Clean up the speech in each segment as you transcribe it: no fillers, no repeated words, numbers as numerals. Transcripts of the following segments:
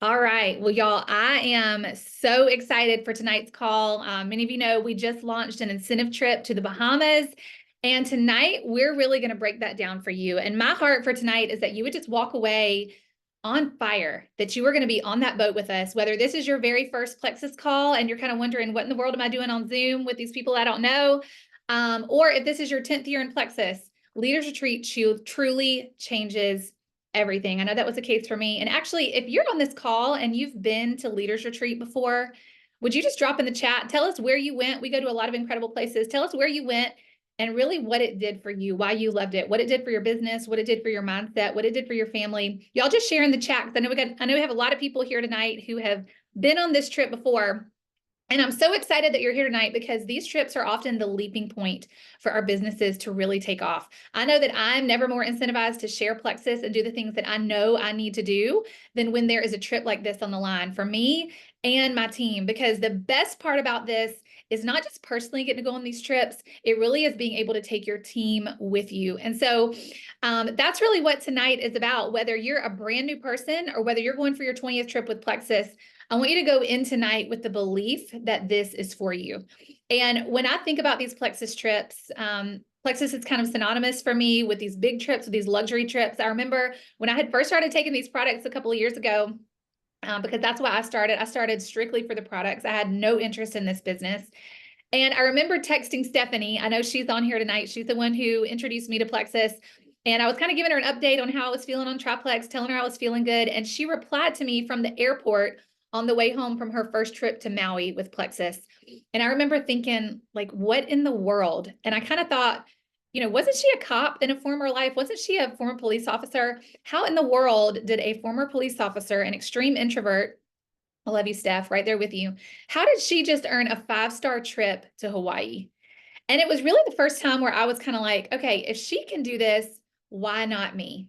All right. Well, y'all, I am so excited for tonight's call. Many of you know we just launched an incentive trip to the Bahamas. And tonight we're really going to break that down for you. And my heart for tonight is that you would just walk away on fire, that you are going to be on that boat with us, whether this is your very first Plexus call and you're kind of wondering, what in the world am I doing on Zoom with these people I don't know? Or if this is your 10th year in Plexus, Leaders Retreat truly changes everything. I know that was the case for me. And actually, if you're on this call and you've been to Leaders Retreat before, would you just drop in the chat? Tell us where you went. We go to a lot of incredible places. Tell us where you went and really what it did for you, why you loved it, what it did for your business, what it did for your mindset, what it did for your family. Y'all just share in the chat, because I know we have a lot of people here tonight who have been on this trip before. And I'm so excited that you're here tonight, because these trips are often the leaping point for our businesses to really take off. I know that I'm never more incentivized to share Plexus and do the things that I know I need to do than when there is a trip like this on the line for me and my team, because the best part about this is not just personally getting to go on these trips, it really is being able to take your team with you. And so that's really what tonight is about. Whether you're a brand new person or whether you're going for your 20th trip with Plexus, I want you to go in tonight with the belief that this is for you. And when I think about these Plexus trips, Plexus is kind of synonymous for me with these big trips, with these luxury trips. I remember when I had first started taking these products a couple of years ago, because that's why I started. I started strictly for the products. I had no interest in this business. And I remember texting Stephanie. I know she's on here tonight. She's the one who introduced me to Plexus. And I was kind of giving her an update on how I was feeling on Triplex, telling her I was feeling good. And she replied to me from the airport on the way home from her first trip to Maui with Plexus. And I remember thinking, like, what in the world? And I kind of thought, wasn't she a cop in a former life? Wasn't she a former police officer? How in the world did a former police officer, an extreme introvert, I love you, Steph, right there with you, how did she just earn a 5-star trip to Hawaii? And it was really the first time where I was kind of like, okay, if she can do this, why not me?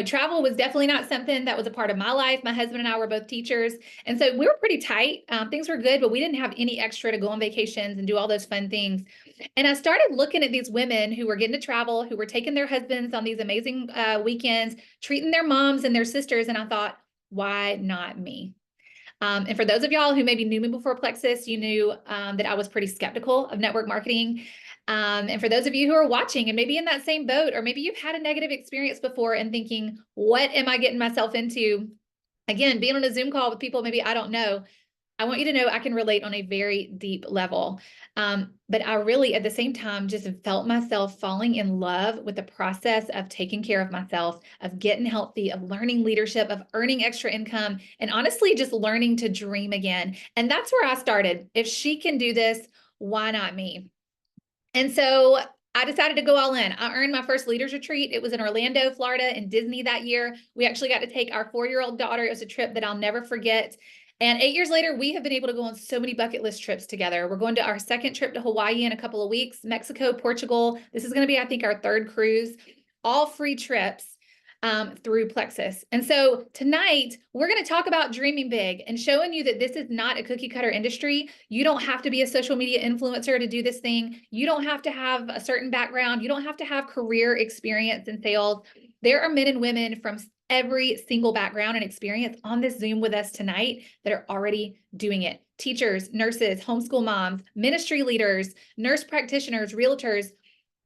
Travel was definitely not something that was a part of my life. My husband and I were both teachers. And so we were pretty tight. Things were good, but we didn't have any extra to go on vacations and do all those fun things. And I started looking at these women who were getting to travel, who were taking their husbands on these amazing weekends, treating their moms and their sisters. And I thought, why not me? And for those of y'all who maybe knew me before Plexus, you knew that I was pretty skeptical of network marketing. And for those of you who are watching and maybe in that same boat, or maybe you've had a negative experience before and thinking, what am I getting myself into? Again, being on a Zoom call with people maybe I don't know, I want you to know I can relate on a very deep level. But I really, at the same time, just felt myself falling in love with the process of taking care of myself, of getting healthy, of learning leadership, of earning extra income, and honestly, just learning to dream again. And that's where I started. If she can do this, why not me? And so I decided to go all in. I earned my first leaders retreat. It was in Orlando, Florida, in Disney that year. We actually got to take our 4-year-old daughter. It was a trip that I'll never forget. And 8 years later, we have been able to go on so many bucket list trips together. We're going to our second trip to Hawaii in a couple of weeks, Mexico, Portugal. This is going to be, I think, our third cruise, all free trips through Plexus. And so tonight, we're going to talk about dreaming big and showing you that this is not a cookie cutter industry. You don't have to be a social media influencer to do this thing. You don't have to have a certain background. You don't have to have career experience in sales. There are men and women from every single background and experience on this Zoom with us tonight that are already doing it. Teachers, nurses, homeschool moms, ministry leaders, nurse practitioners, realtors,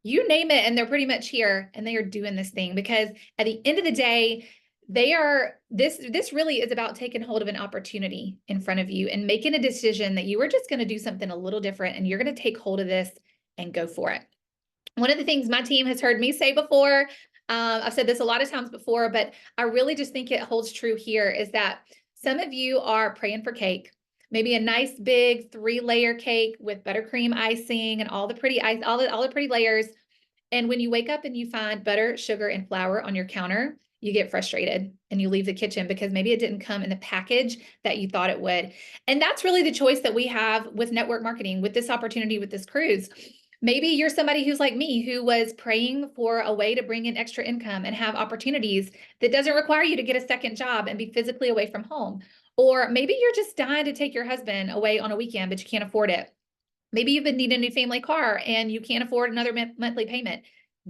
you name it, and they're pretty much here, and they are doing this thing, because at the end of the day, this really is about taking hold of an opportunity in front of you and making a decision that you are just going to do something a little different, and you're going to take hold of this and go for it. One of the things my team has heard me say before, I've said this a lot of times before, but I really just think it holds true here, is that some of you are praying for cake. Maybe a nice big 3-layer cake with buttercream icing and all the pretty ice, all the pretty layers. And when you wake up and you find butter, sugar, and flour on your counter, you get frustrated and you leave the kitchen because maybe it didn't come in the package that you thought it would. And that's really the choice that we have with network marketing, with this opportunity, with this cruise. Maybe you're somebody who's like me, who was praying for a way to bring in extra income and have opportunities that doesn't require you to get a second job and be physically away from home. Or maybe you're just dying to take your husband away on a weekend, but you can't afford it. Maybe you've been needing a new family car and you can't afford another monthly payment.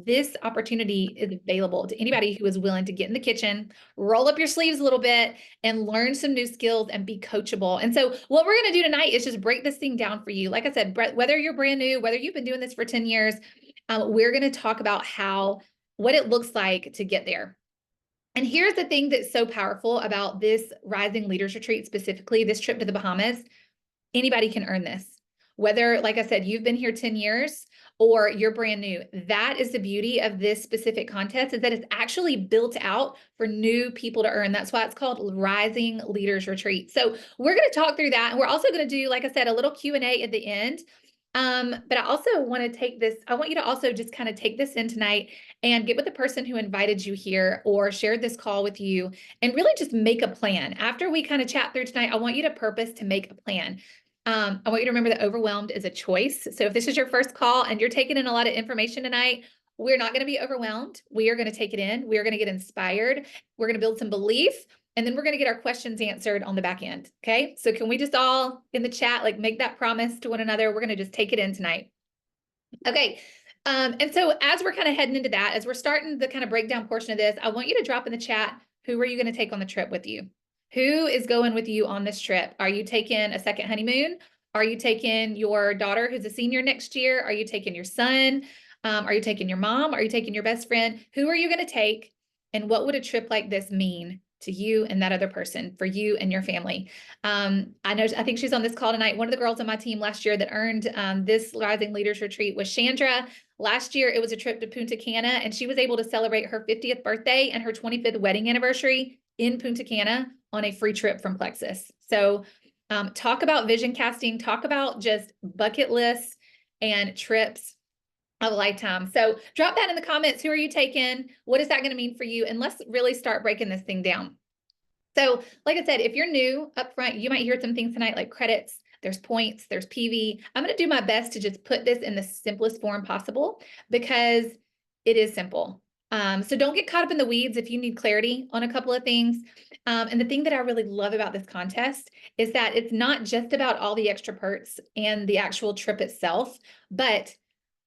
this opportunity is available to anybody who is willing to get in the kitchen, roll up your sleeves a little bit, and learn some new skills and be coachable. And so what we're going to do tonight is just break this thing down for you. Like I said, whether you're brand new, whether you've been doing this for 10 years, we're going to talk about what it looks like to get there. And here's the thing that's so powerful about this Rising Leaders Retreat, specifically this trip to the Bahamas. Anybody can earn this. Whether, like I said, you've been here 10 years or you're brand new. That is the beauty of this specific contest, is that it's actually built out for new people to earn. That's why it's called Rising Leaders Retreat. So we're going to talk through that. And we're also going to do, like I said, a little Q&A at the end. But I also want to take this, I want you to also just kind of take this in tonight and get with the person who invited you here or shared this call with you and really just make a plan. After we kind of chat through tonight, I want you to purpose to make a plan. I want you to remember that overwhelmed is a choice. So if this is your first call and you're taking in a lot of information tonight, we're not going to be overwhelmed. We are going to take it in. We are going to get inspired. We're going to build some belief. And then we're going to get our questions answered on the back end. Okay. So can we just all in the chat, like make that promise to one another? We're going to just take it in tonight. Okay. And so as we're kind of heading into that, as we're starting the kind of breakdown portion of this, I want you to drop in the chat, who are you going to take on the trip with you? Who is going with you on this trip? Are you taking a second honeymoon? Are you taking your daughter who's a senior next year? Are you taking your son? Are you taking your mom? Are you taking your best friend? Who are you going to take? And what would a trip like this mean to you and that other person, for you and your family? I think she's on this call tonight. One of the girls on my team last year that earned this Rising Leaders Retreat was Chandra. Last year, it was a trip to Punta Cana, and she was able to celebrate her 50th birthday and her 25th wedding anniversary in Punta Cana on a free trip from Plexus. So talk about vision casting, talk about just bucket lists and trips of a lifetime. So drop that in the comments. Who are you taking? What is that going to mean for you? And let's really start breaking this thing down. So like I said, if you're new up front, you might hear some things tonight like credits, there's points, there's PV. I'm going to do my best to just put this in the simplest form possible because it is simple. So don't get caught up in the weeds if you need clarity on a couple of things. And the thing that I really love about this contest is that it's not just about all the extra perks and the actual trip itself, but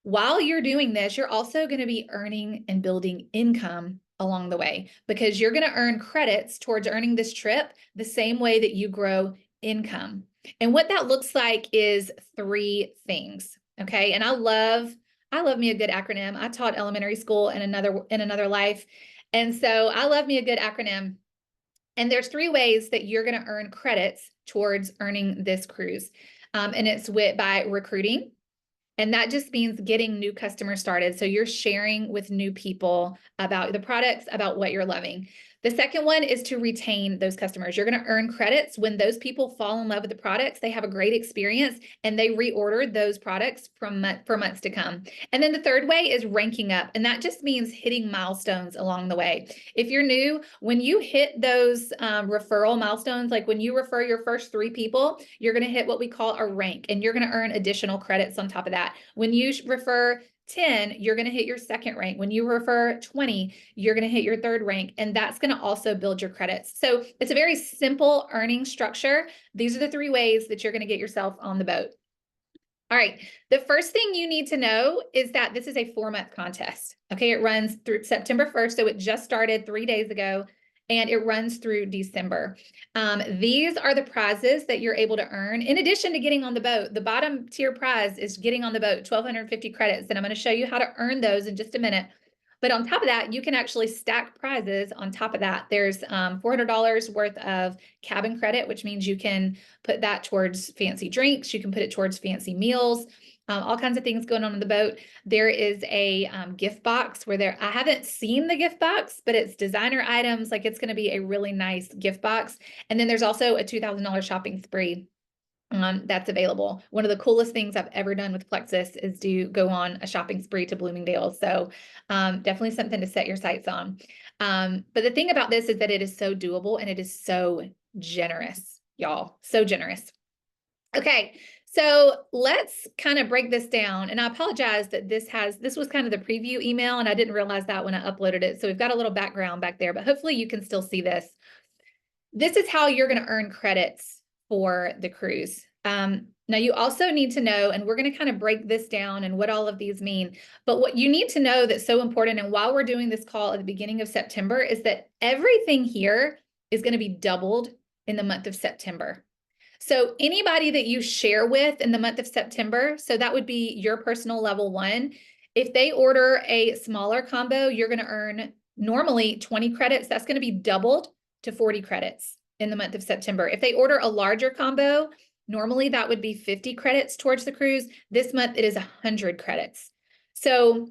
while you're doing this, you're also going to be earning and building income along the way, because you're going to earn credits towards earning this trip the same way that you grow income. And what that looks like is 3 things. Okay. And I love me a good acronym. I taught elementary school in another life. And so I love me a good acronym. And there's 3 ways that you're going to earn credits towards earning this cruise. And it's by recruiting. And that just means getting new customers started. So you're sharing with new people about the products, about what you're loving. The second one is to retain those customers. You're going to earn credits when those people fall in love with the products, they have a great experience, and they reordered those products for months to come. And then the third way is ranking up. And that just means hitting milestones along the way. If you're new, when you hit those referral milestones, like when you refer your first 3 people, you're going to hit what we call a rank, and you're going to earn additional credits on top of that. When you refer 10, you're going to hit your second rank. When you refer 20, you're going to hit your third rank, and that's going to also build your credits. So it's a very simple earning structure. These are the 3 ways that you're going to get yourself on the boat. All right. The first thing you need to know is that this is a 4-month contest. Okay. It runs through September 1st. So it just started 3 days ago, and it runs through December. These are the prizes that you're able to earn in addition to getting on the boat. The bottom tier prize is getting on the boat, 1,250 credits. And I'm going to show you how to earn those in just a minute. But on top of that, you can actually stack prizes on top of that. There's $400 worth of cabin credit, which means you can put that towards fancy drinks. You can put it towards fancy meals. All kinds of things going on the boat. There is a gift box where I haven't seen the gift box, but it's designer items. Like, it's going to be a really nice gift box. And then there's also a $2,000 shopping spree that's available. One of the coolest things I've ever done with Plexus is to go on a shopping spree to Bloomingdale's. So definitely something to set your sights on. But the thing about this is that it is so doable, and it is so generous, y'all. So generous. Okay. So let's kind of break this down. And I apologize that this was kind of the preview email, and I didn't realize that when I uploaded it. So we've got a little background back there, but hopefully you can still see this. This is how you're going to earn credits for the cruise. Now you also need to know, and we're going to kind of break this down and what all of these mean, but what you need to know that's so important, and while we're doing this call at the beginning of September, is that everything here is going to be doubled in the month of September. So anybody that you share with in the month of September, so that would be your personal level 1, if they order a smaller combo, you're going to earn normally 20 credits. That's going to be doubled to 40 credits in the month of September. If they order a larger combo, normally that would be 50 credits towards the cruise. This month it is 100 credits. So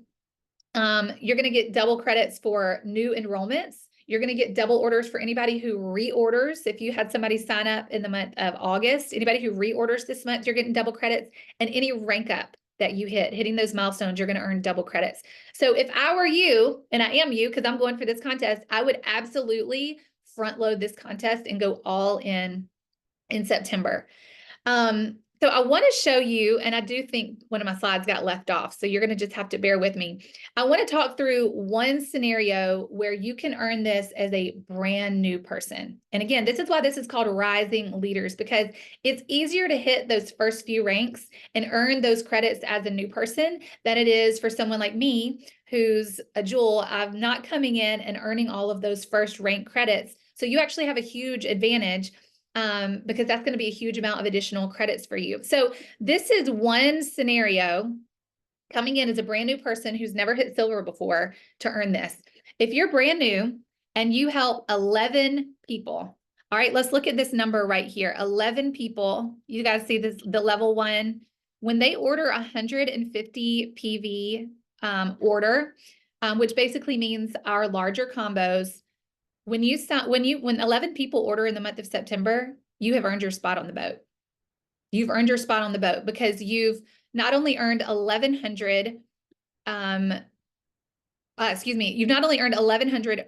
you're going to get double credits for new enrollments. You're going to get double orders for anybody who reorders. If you had somebody sign up in the month of August, anybody who reorders this month, you're getting double credits. And any rank up that you hitting those milestones, you're going to earn double credits. So if I were you, and I am you because I'm going for this contest, I would absolutely front load this contest and go all in September. So I want to show you, and I do think one of my slides got left off, so you're going to just have to bear with me. I want to talk through one scenario where you can earn this as a brand new person. And again, this is why this is called Rising Leaders, because it's easier to hit those first few ranks and earn those credits as a new person than it is for someone like me, who's a jewel. I'm not coming in and earning all of those first rank credits. So you actually have a huge advantage because that's going to be a huge amount of additional credits for you. So this is one scenario coming in as a brand new person who's never hit silver before to earn this. If you're brand new and you help 11 people, all right, let's look at this number right here. 11 people, you guys see this, the level 1, when they order 150 PV order, which basically means our larger combos. When 11 people order in the month of September, you have earned your spot on the boat. You've earned your spot on the boat because you've not only earned 1,100, you've not only earned 1,100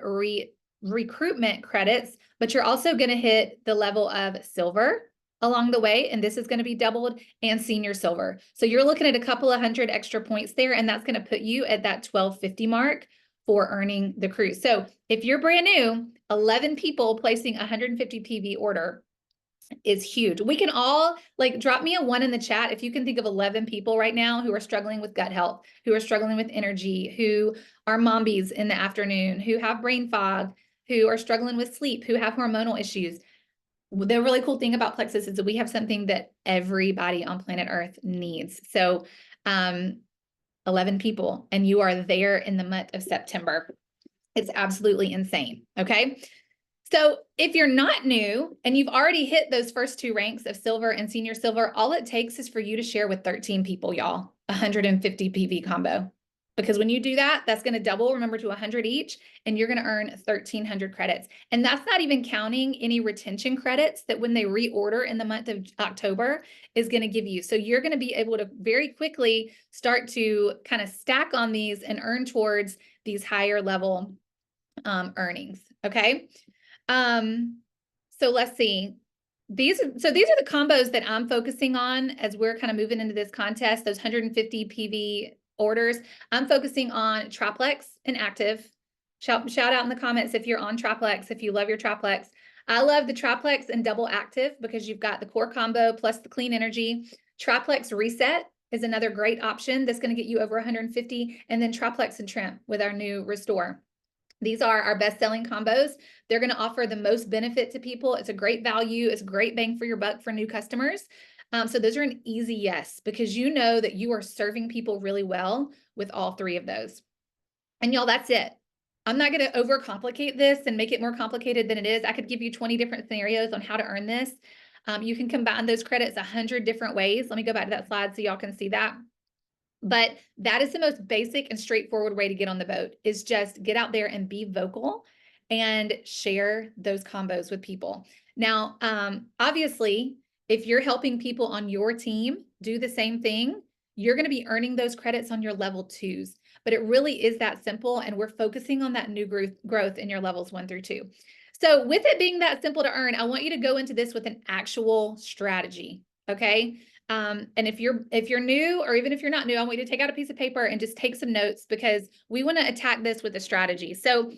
recruitment credits, but you're also going to hit the level of silver along the way, and this is going to be doubled, and senior silver. So you're looking at a couple of hundred extra points there, and that's going to put you at that 1,250 mark for earning the cruise. So if you're brand new, 11 people placing 150 PV order is huge. We can all drop me a 1 in the chat if you can think of 11 people right now who are struggling with gut health, who are struggling with energy, who are mombies in the afternoon, who have brain fog, who are struggling with sleep, who have hormonal issues. The really cool thing about Plexus is that we have something that everybody on planet Earth needs. So 11 people, and you are there in the month of September. It's absolutely insane. Okay. So if you're not new and you've already hit those first 2 ranks of silver and senior silver, all it takes is for you to share with 13 people, y'all, 150 PV combo. Because when you do that, that's going to double, remember, to 100 each, and you're going to earn 1,300 credits. And that's not even counting any retention credits that when they reorder in the month of October is going to give you. So you're going to be able to very quickly start to kind of stack on these and earn towards these higher level earnings. Okay. So let's see. These are the combos that I'm focusing on as we're kind of moving into this contest, those 150 PV orders. I'm focusing on triplex and active. Shout out in the comments if you're on triplex, if you love your triplex. I love the triplex and double active because you've got the core combo plus the clean energy. Triplex reset is another great option that's going to get you over 150, and then triplex and trim with our new restore. These are our best-selling combos. They're going to offer the most benefit to people. It's a great value. It's a great bang for your buck for new customers. So those are an easy yes, because you know that you are serving people really well with all 3 of those. And y'all, that's it. I'm not going to overcomplicate this and make it more complicated than it is. I could give you 20 different scenarios on how to earn this. You can combine those credits 100 different ways. Let me go back to that slide so y'all can see that. But that is the most basic and straightforward way to get on the boat, is just get out there and be vocal and share those combos with people. Now, obviously, if you're helping people on your team do the same thing, you're going to be earning those credits on your level 2s. But it really is that simple, and we're focusing on that new growth in your levels 1 through 2. So with it being that simple to earn, I want you to go into this with an actual strategy, okay? And if you're new, or even if you're not new, I want you to take out a piece of paper and just take some notes, because we want to attack this with a strategy. So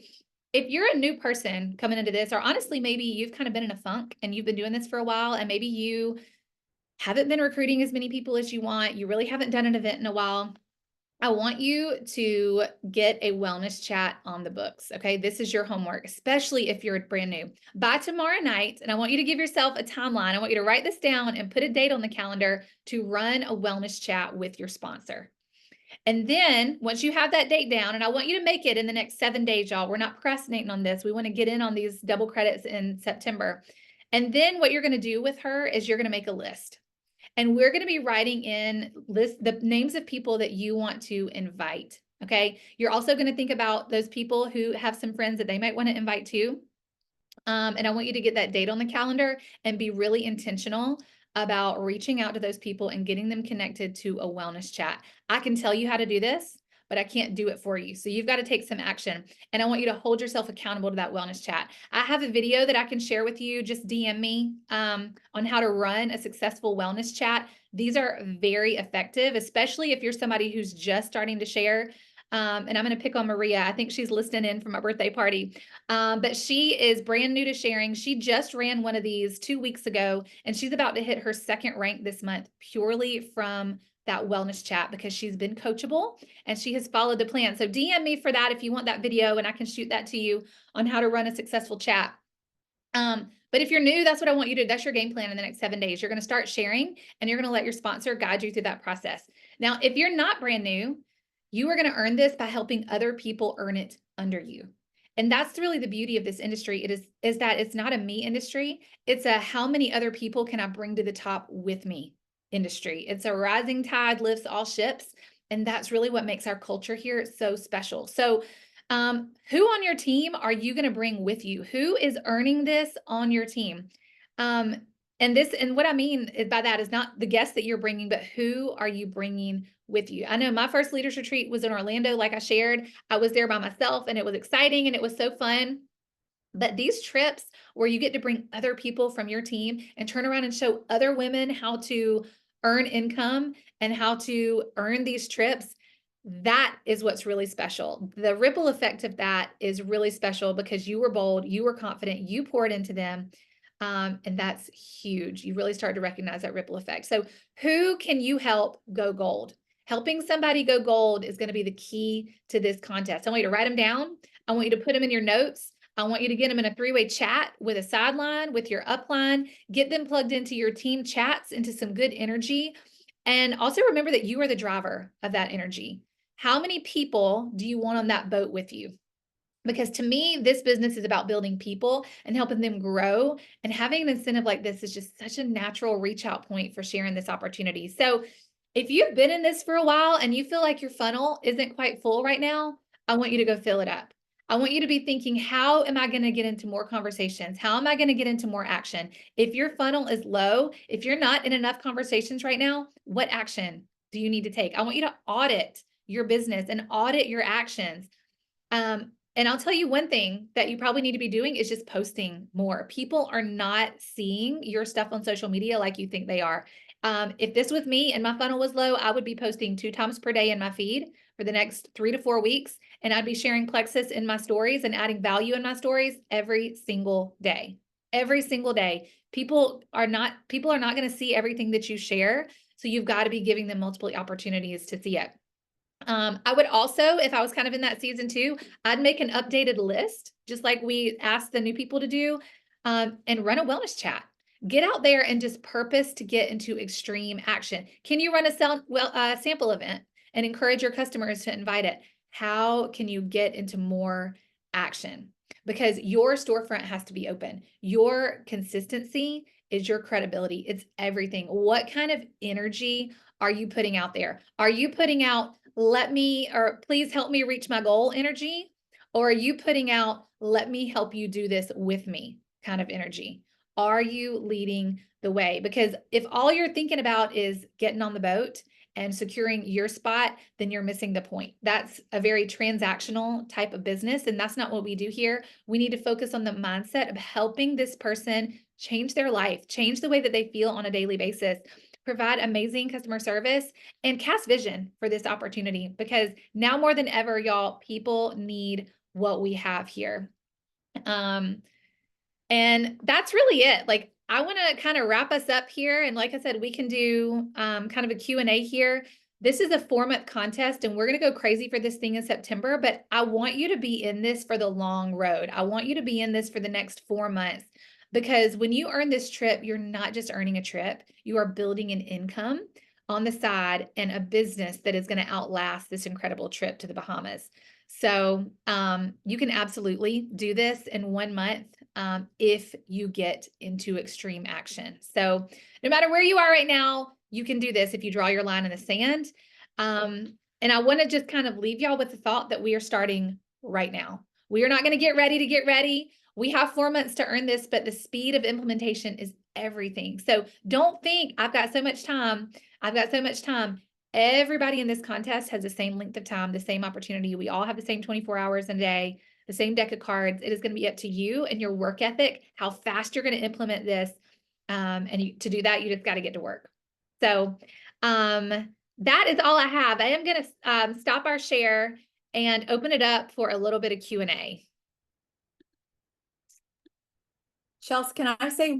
if you're a new person coming into this, or honestly, maybe you've kind of been in a funk and you've been doing this for a while, and maybe you haven't been recruiting as many people as you want, you really haven't done an event in a while, I want you to get a wellness chat on the books. Okay. This is your homework, especially if you're brand new. By tomorrow night, and I want you to give yourself a timeline. I want you to write this down and put a date on the calendar to run a wellness chat with your sponsor. And then once you have that date down, and I want you to make it in the next 7 days, y'all. We're not procrastinating on this. We want to get in on these double credits in September. And then what you're going to do with her is you're going to make a list. And we're going to be writing in the names of people that you want to invite. Okay. You're also going to think about those people who have some friends that they might want to invite too. And I want you to get that date on the calendar and be really intentional about reaching out to those people and getting them connected to a wellness chat. I can tell you how to do this, but I can't do it for you. So you've got to take some action. And I want you to hold yourself accountable to that wellness chat. I have a video that I can share with you. Just DM me on how to run a successful wellness chat. These are very effective, especially if you're somebody who's just starting to share. And I'm going to pick on Maria. I think she's listening in from a birthday party. But she is brand new to sharing. She just ran one of these 2 weeks ago, and she's about to hit her second rank this month purely from that wellness chat because she's been coachable and she has followed the plan. So DM me for that if you want that video, and I can shoot that to you on how to run a successful chat. But if you're new, that's what I want you to do. That's your game plan in the next 7 days. You're going to start sharing and you're going to let your sponsor guide you through that process. Now, if you're not brand new, you are going to earn this by helping other people earn it under you. And that's really the beauty of this industry. Is that it's not a me industry. It's a how many other people can I bring to the top with me industry. It's a rising tide lifts all ships. And that's really what makes our culture here so special. So who on your team are you going to bring with you? Who is earning this on your team? And what I mean by that is not the guests that you're bringing, but who are you bringing with you? I know my first leaders retreat was in Orlando, like I shared. I was there by myself and it was exciting and it was so fun. But these trips where you get to bring other people from your team and turn around and show other women how to earn income and how to earn these trips, that is what's really special. The ripple effect of that is really special because you were bold, you were confident, you poured into them. And that's huge. You really start to recognize that ripple effect. So who can you help go gold? Helping somebody go gold is going to be the key to this contest. I want you to write them down. I want you to put them in your notes. I want you to get them in a 3-way chat with a sideline, with your upline, get them plugged into your team chats, into some good energy. And also remember that you are the driver of that energy. How many people do you want on that boat with you? Because to me, this business is about building people and helping them grow. And having an incentive like this is just such a natural reach out point for sharing this opportunity. So if you've been in this for a while and you feel like your funnel isn't quite full right now, I want you to go fill it up. I want you to be thinking, how am I going to get into more conversations? How am I going to get into more action? If your funnel is low, if you're not in enough conversations right now, what action do you need to take? I want you to audit your business and audit your actions. And I'll tell you one thing that you probably need to be doing is just posting more. People are not seeing your stuff on social media like you think they are. If this was me and my funnel was low, I would be posting 2 times per day in my feed for the next 3 to 4 weeks. And I'd be sharing Plexus in my stories and adding value in my stories every single day. Every single day. People are not going to see everything that you share. So you've got to be giving them multiple opportunities to see it. I would also, if I was kind of in that season too, I'd make an updated list, just like we asked the new people to do, and run a wellness chat. Get out there and just purpose to get into extreme action. Can you run a sample event and encourage your customers to invite it? How can you get into more action? Because your storefront has to be open. Your consistency is your credibility. It's everything. What kind of energy are you putting out there? Are you putting out please help me reach my goal energy? Or are you putting out, let me help you do this with me kind of energy? Are you leading the way? Because if all you're thinking about is getting on the boat and securing your spot, then you're missing the point. That's a very transactional type of business. And that's not what we do here. We need to focus on the mindset of helping this person change their life, change the way that they feel on a daily basis, provide amazing customer service, and cast vision for this opportunity. Because now more than ever, y'all, people need what we have here. And that's really it. Like, I want to kind of wrap us up here. And like I said, we can do kind of a Q&A here. This is a 4-month contest, and we're going to go crazy for this thing in September, but I want you to be in this for the long road. I want you to be in this for the next 4 months, because when you earn this trip, you're not just earning a trip, you are building an income on the side and a business that is going to outlast this incredible trip to the Bahamas. So you can absolutely do this in 1 month if you get into extreme action. So no matter where you are right now, you can do this if you draw your line in the sand. And I want to just kind of leave y'all with the thought that we are starting right now. We are not going to get ready to get ready. We have 4 months to earn this, but the speed of implementation is everything. So don't think I've got so much time. I've got so much time. Everybody in this contest has the same length of time, the same opportunity. We all have the same 24 hours a day, the same deck of cards. It is going to be up to you and your work ethic, how fast you're going to implement this. To do that, you just got to get to work. So that is all I have. I am going to stop our share and open it up for a little bit of Q&A. Chelsea, can I say